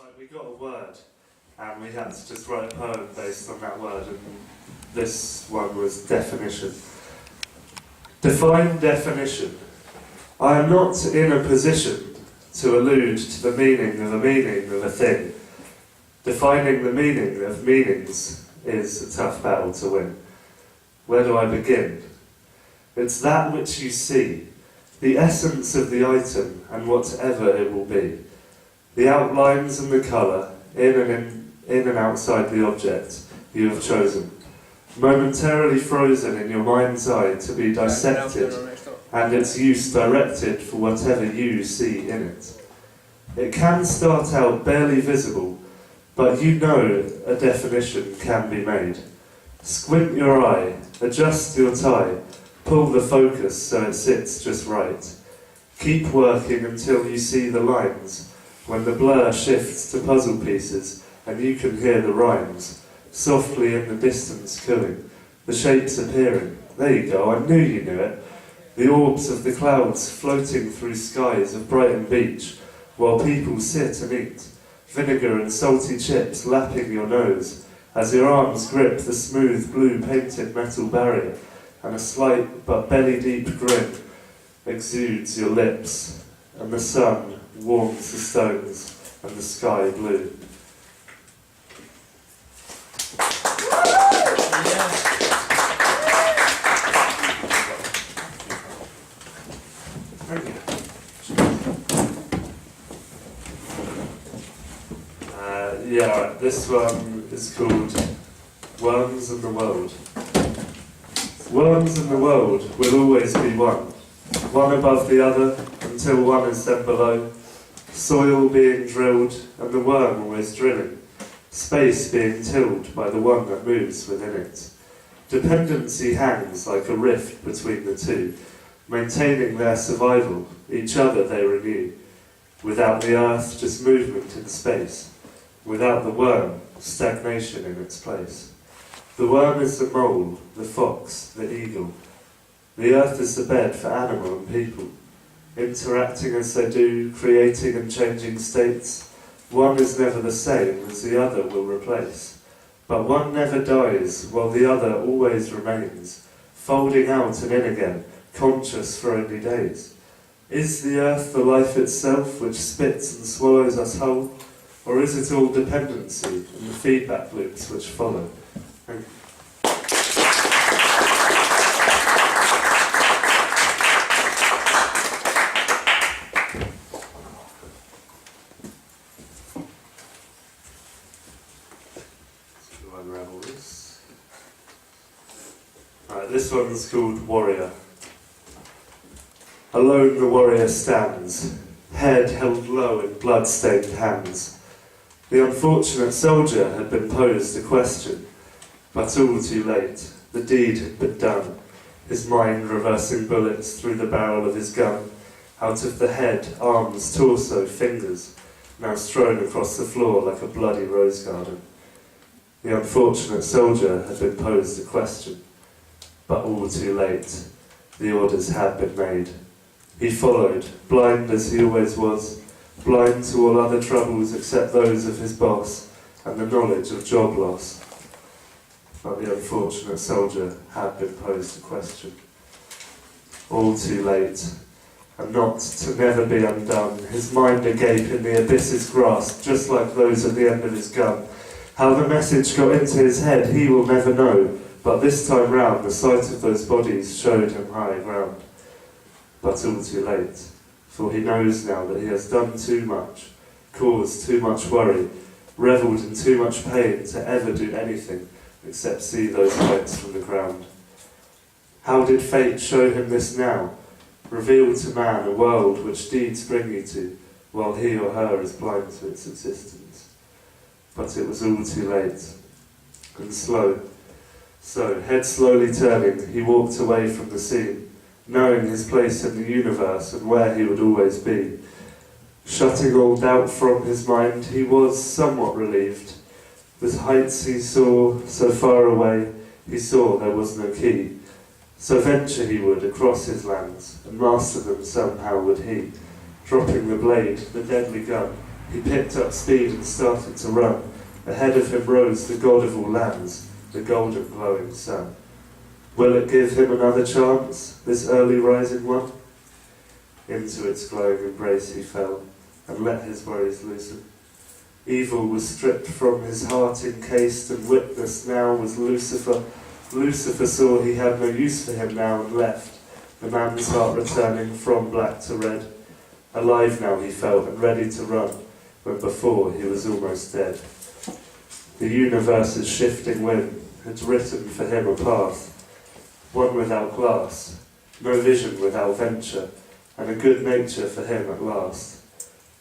like we got a word, and we had to just write a poem based on that word, and this one was definition. Define definition. I am not in a position to allude to the meaning of a thing. Defining the meaning of meanings is a tough battle to win. Where do I begin? It's that which you see, the essence of the item and whatever it will be. The outlines and the colour, in and outside the object you have chosen. Momentarily frozen in your mind's eye to be dissected, and its use directed for whatever you see in it. It can start out barely visible, but you know a definition can be made. Squint your eye, adjust your tie, pull the focus so it sits just right. Keep working until you see the lines, when the blur shifts to puzzle pieces and you can hear the rhymes, softly in the distance cooing, the shapes appearing. There you go, I knew you knew it. The orbs of the clouds floating through skies of Brighton Beach, while people sit and eat, vinegar and salty chips lapping your nose, as your arms grip the smooth blue painted metal barrier, and a slight but belly-deep grin exudes your lips, and the sun warms the stones and the sky blue. This one is called Worms in the World. Worms in the world will always be one above the other until one is then below, soil being drilled and the worm always drilling, space being tilled by the one that moves within it. Dependency hangs like a rift between the two, maintaining their survival, each other they renew. Without the earth, just movement in space. Without the worm, stagnation in its place. The worm is the mole, the fox, the eagle. The earth is the bed for animal and people, interacting as they do, creating and changing states. One is never the same as the other will replace, but one never dies while the other always remains, folding out and in again, conscious for only days. Is the earth the life itself which spits and swallows us whole? Or is it all dependency and the feedback loops which follow? Thank you. Unravel this. Right, this one's called Warrior. Alone the warrior stands, head held low in blood-stained hands. The unfortunate soldier had been posed a question, but all too late. The deed had been done, his mind reversing bullets through the barrel of his gun, out of the head, arms, torso, fingers, now strewn across the floor like a bloody rose garden. The unfortunate soldier had been posed a question, but all too late. The orders had been made. He followed, blind as he always was, blind to all other troubles except those of his boss and the knowledge of job loss. But the unfortunate soldier had been posed a question. All too late, and not to never be undone, his mind agape in the abyss's grasp, just like those at the end of his gun. How the message got into his head he will never know, but this time round the sight of those bodies showed him high ground. But all too late, for he knows now that he has done too much, caused too much worry, revelled in too much pain to ever do anything except see those lights from the ground. How did fate show him this now? Reveal to man a world which deeds bring you to, while he or her is blind to its existence. But it was all too late, and slow. So, head slowly turning, he walked away from the scene, knowing his place in the universe and where he would always be. Shutting all doubt from his mind, he was somewhat relieved. The heights he saw so far away, he saw there was no key. So venture he would across his lands, and master them somehow would he, dropping the blade, the deadly gun, He picked up speed and started to run. Ahead of him rose the god of all lands, the golden glowing sun. Will it give him another chance, this early rising one? Into its glowing embrace he fell, and let his worries loosen. Evil was stripped from his heart encased, and witness now was Lucifer. Lucifer saw he had no use for him now, and left, the man's heart returning from black to red. Alive now he felt, and ready to run, when before he was almost dead. The universe's shifting wind had written for him a path, one without glass, no vision without venture, and a good nature for him at last.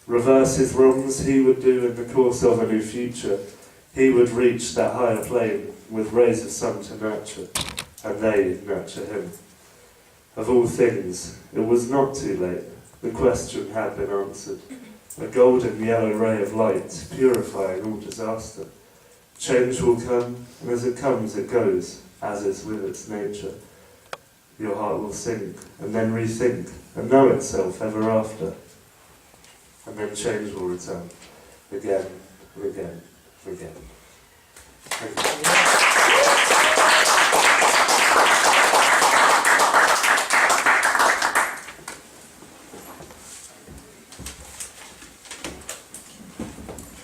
Reverse his wrongs he would do in the course of a new future. He would reach that higher plane with rays of sun to nurture, and they nurture him. Of all things, it was not too late. The question had been answered. A golden yellow ray of light, purifying all disaster. Change will come, and as it comes it goes, as is with its nature. Your heart will sink, and then rethink, and know itself ever after. And then change will return, again, and again, and again. Thank you.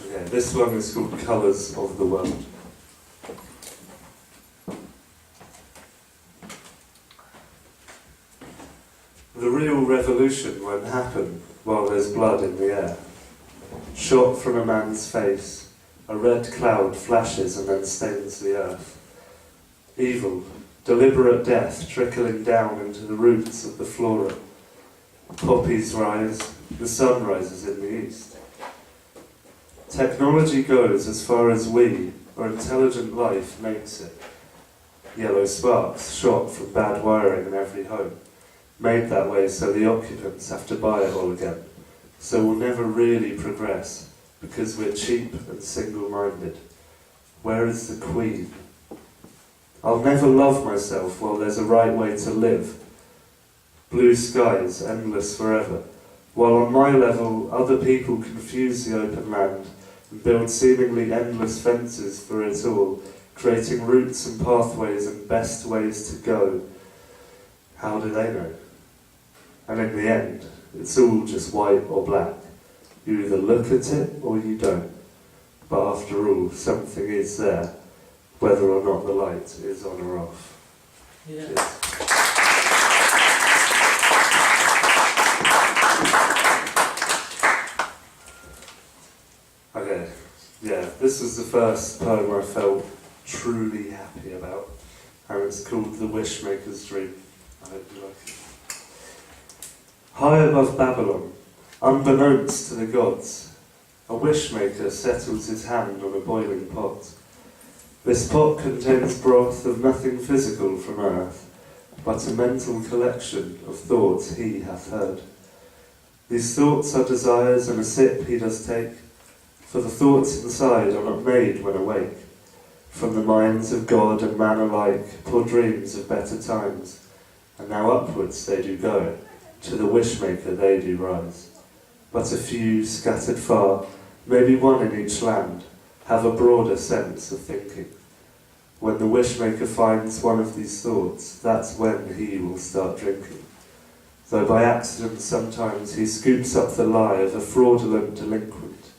Okay, this one is called Colours of the World. The real revolution won't happen while there's blood in the air. Shot from a man's face, a red cloud flashes and then stains the earth. Evil, deliberate death trickling down into the roots of the flora. Poppies rise, the sun rises in the east. Technology goes as far as we, or intelligent life, makes it. Yellow sparks shot from bad wiring in every home. Made that way so the occupants have to buy it all again. So we'll never really progress, because we're cheap and single-minded. Where is the Queen? I'll never love myself while there's a right way to live. Blue skies, endless forever. While on my level, other people confuse the open land and build seemingly endless fences for it all, creating routes and pathways and best ways to go. How do they know? And in the end, it's all just white or black. You either look at it or you don't. But after all, something is there, whether or not the light is on or off. Yeah. Cheers. Okay, yeah, this was the first poem I felt truly happy about, and it's called The Wishmaker's Dream. I hope you like it. High above Babylon, unbeknownst to the gods, a wishmaker settles his hand on a boiling pot. This pot contains broth of nothing physical from earth, but a mental collection of thoughts he hath heard. These thoughts are desires, and a sip he does take, for the thoughts inside are not made when awake. From the minds of God and man alike pour dreams of better times, and now upwards they do go, to the wishmaker they do rise. But a few, scattered far, maybe one in each land, have a broader sense of thinking. When the wishmaker finds one of these thoughts, that's when he will start drinking. Though by accident sometimes he scoops up the lie of a fraudulent delinquent.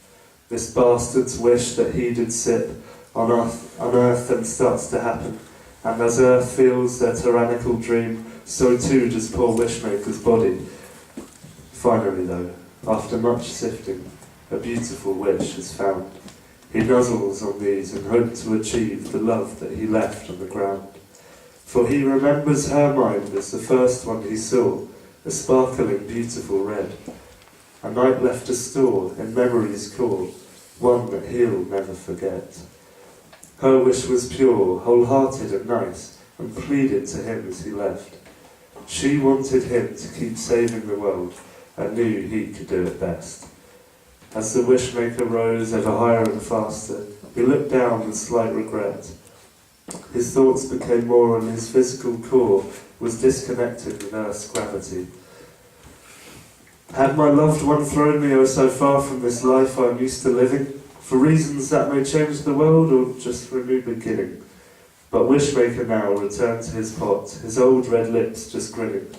This bastard's wish that he did sip on earth then starts to happen, and as earth feels their tyrannical dream, so too does poor wishmaker's body. Finally though, after much sifting, a beautiful wish is found. He nuzzles on these in hope to achieve the love that he left on the ground. For he remembers her mind as the first one he saw, a sparkling beautiful red. A night left a store in memory's core, one that he'll never forget. Her wish was pure, wholehearted and nice, and pleaded to him as he left. She wanted him to keep saving the world, and knew he could do it best. As the wishmaker rose ever higher and faster, he looked down with slight regret. His thoughts became more, and his physical core was disconnected with Earth's gravity. Had my loved one thrown me oh so far from this life I am used to living, for reasons that may change the world or just for a new beginning? But Wishmaker now returned to his pot, his old red lips just grinning.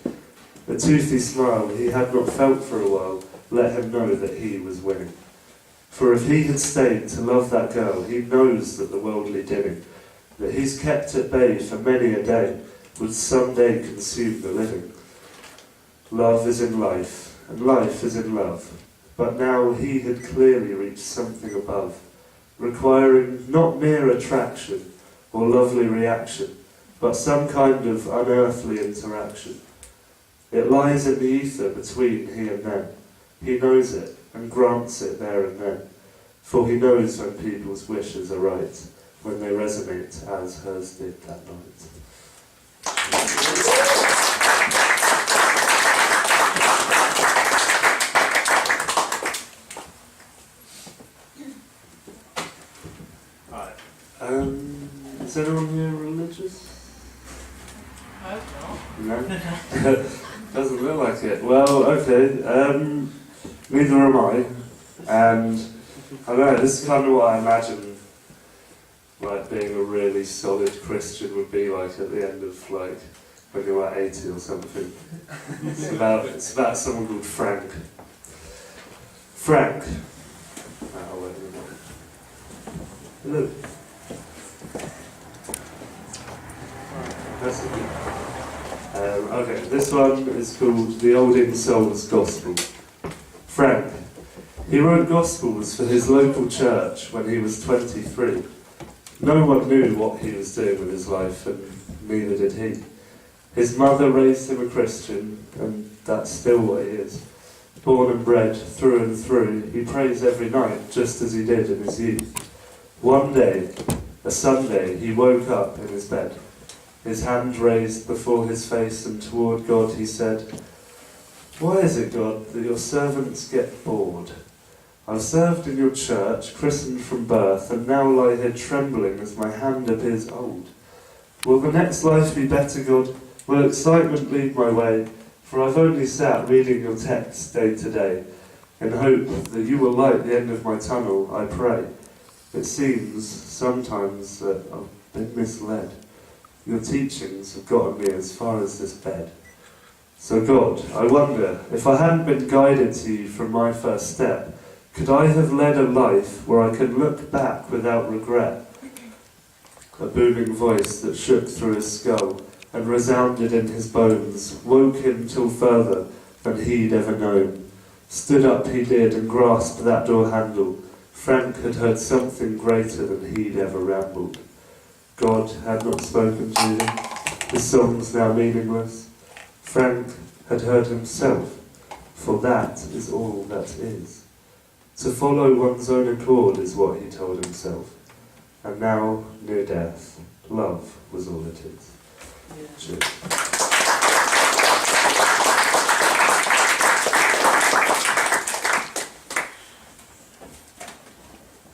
A toothy smile he had not felt for a while let him know that he was winning. For if he had stayed to love that girl, he knows that the worldly dinning, that he's kept at bay for many a day, would someday consume the living. Love is in life, and life is in love, but now he had clearly reached something above, requiring not mere attraction or lovely reaction, but some kind of unearthly interaction. It lies in the ether between he and them. He knows it, and grants it there and then, for he knows when people's wishes are right, when they resonate as hers did that night. Is anyone here religious? I hope not. No? Doesn't look like it. Well, okay. Neither am I. And I don't know, this is kind of what I imagine like being a really solid Christian would be like at the end of like when you're like 80 or something. It's about someone called Frank. Frank. Oh, wait a minute. Hello. Okay, this one is called The Old Soul's Gospel. Frank. He wrote Gospels for his local church when he was 23. No one knew what he was doing with his life, and neither did he. His mother raised him a Christian, and that's still what he is. Born and bred through and through, he prays every night, just as he did in his youth. One day, a Sunday, he woke up in his bed. His hand raised before his face, and toward God he said, "Why is it, God, that your servants get bored? I've served in your church, christened from birth, and now lie here trembling as my hand appears old. Will the next life be better, God? Will excitement lead my way? For I've only sat reading your text day to day, in hope that you will light the end of my tunnel, I pray. It seems sometimes that I've been misled. Your teachings have gotten me as far as this bed. So God, I wonder, if I hadn't been guided to you from my first step, could I have led a life where I could look back without regret?" A booming voice that shook through his skull and resounded in his bones woke him till further than he'd ever known. Stood up he did and grasped that door handle. Frank had heard something greater than he'd ever rambled. God had not spoken to him, his songs now meaningless. Frank had heard himself, for that is all that is. To follow one's own accord is what he told himself. And now, near death, love was all it is. Cheers.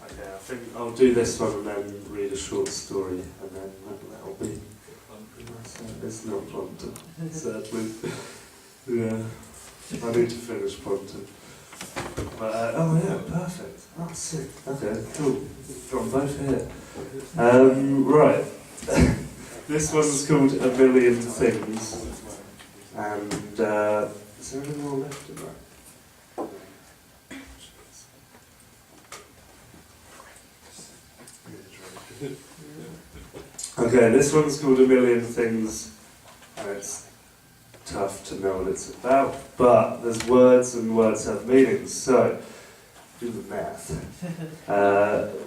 Okay, I think I'll do this one and then read a short story, and then that'll be... It's not Ponton, sadly. Yeah, I need to finish Ponton. But, oh yeah, perfect. Oh, sick. Okay, cool. Got them both here. Right. This one's called A Million Things. And, is there any more left in that? Okay, this one's called A Million Things, and it's tough to know what it's about, but there's words and words have meanings, so do the math.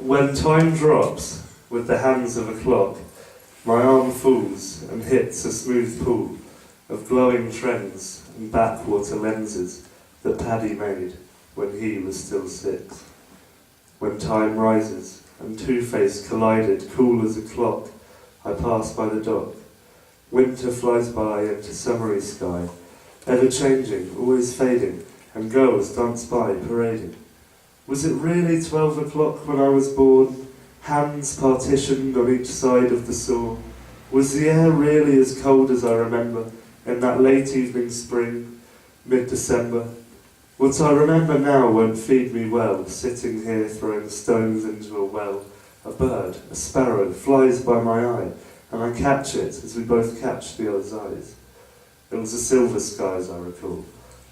When time drops with the hands of a clock, my arm falls and hits a smooth pool of glowing trends and backwater lenses that Paddy made when he was still 6. When time rises and Two-Face collided cool as a clock, I pass by the dock. Winter flies by into summery sky, ever-changing, always fading, and girls dance by, parading. Was it really 12 o'clock when I was born, hands partitioned on each side of the saw? Was the air really as cold as I remember, in that late evening spring, mid-December? What I remember now won't feed me well, sitting here throwing stones into a well. A bird, a sparrow, flies by my eye, and I catch it as we both catch the other's eyes. It was a silver sky, as I recall,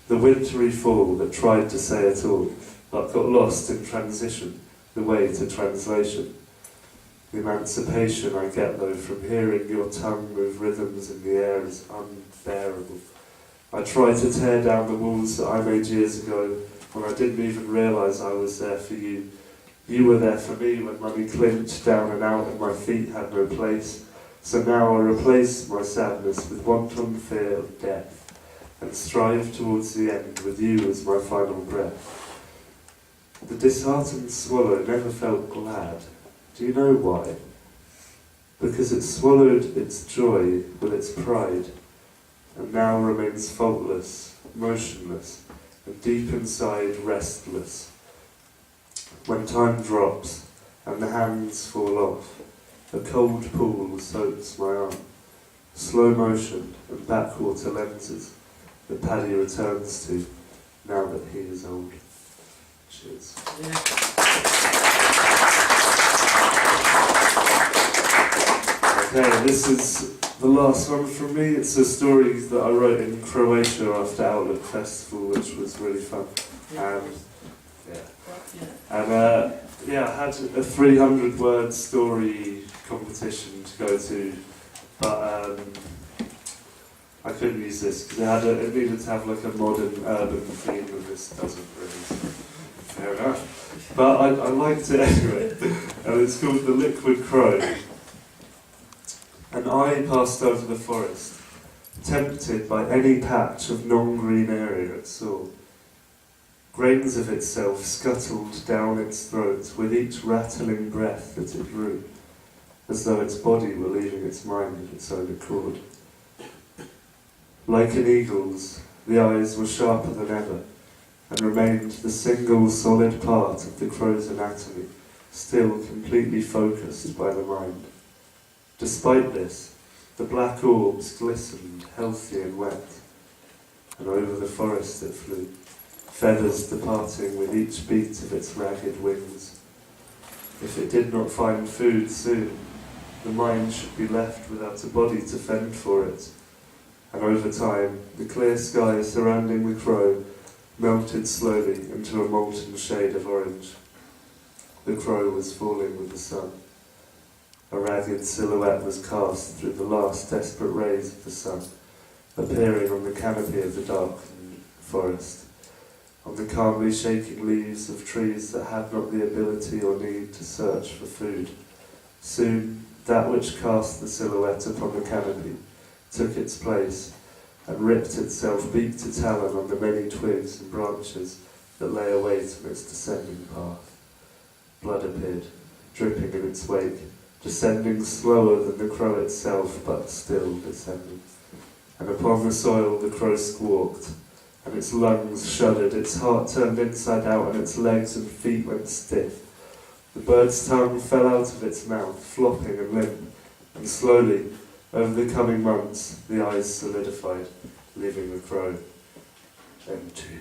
the wintry fall that tried to say it all, but got lost in transition, the way to translation. The emancipation I get, though, from hearing your tongue move rhythms in the air is unbearable. I try to tear down the walls that I made years ago when I didn't even realise I was there for you. You were there for me when money clinched down and out and my feet had no place. So now I replace my sadness with wanton fear of death and strive towards the end with you as my final breath. The disheartened swallow never felt glad. Do you know why? Because it swallowed its joy with its pride, and now remains faultless, motionless, and deep inside restless. When time drops, and the hands fall off, a cold pool soaks my arm. Slow motion and backwater lenses that Paddy returns to, now that he is old. Cheers. Okay, this is the last one from me. It's a story that I wrote in Croatia after Outlook Festival, which was really fun. I had a 300-word story competition to go to, but I couldn't use this because it needed to have like a modern urban theme, and this doesn't really. Fair enough. But I liked it anyway, and it's called The Liquid Crow. An eye passed over the forest, tempted by any patch of non-green area it saw. Grains of itself scuttled down its throat with each rattling breath that it drew, as though its body were leaving its mind of its own accord. Like an eagle's, the eyes were sharper than ever, and remained the single solid part of the crow's anatomy, still completely focused by the mind. Despite this, the black orbs glistened, healthy and wet, and over the forest it flew, feathers departing with each beat of its ragged wings. If it did not find food soon, the mind should be left without a body to fend for it, and over time, the clear sky surrounding the crow melted slowly into a molten shade of orange. The crow was falling with the sun. A ragged silhouette was cast through the last desperate rays of the sun, appearing on the canopy of the darkened forest, on the calmly shaking leaves of trees that had not the ability or need to search for food. Soon, that which cast the silhouette upon the canopy took its place and ripped itself beak to talon on the many twigs and branches that lay await on its descending path. Blood appeared, dripping in its wake, descending slower than the crow itself, but still descending. And upon the soil the crow squawked, and its lungs shuddered, its heart turned inside out, and its legs and feet went stiff. The bird's tongue fell out of its mouth, flopping and limp, and slowly, over the coming months, the eyes solidified, leaving the crow empty.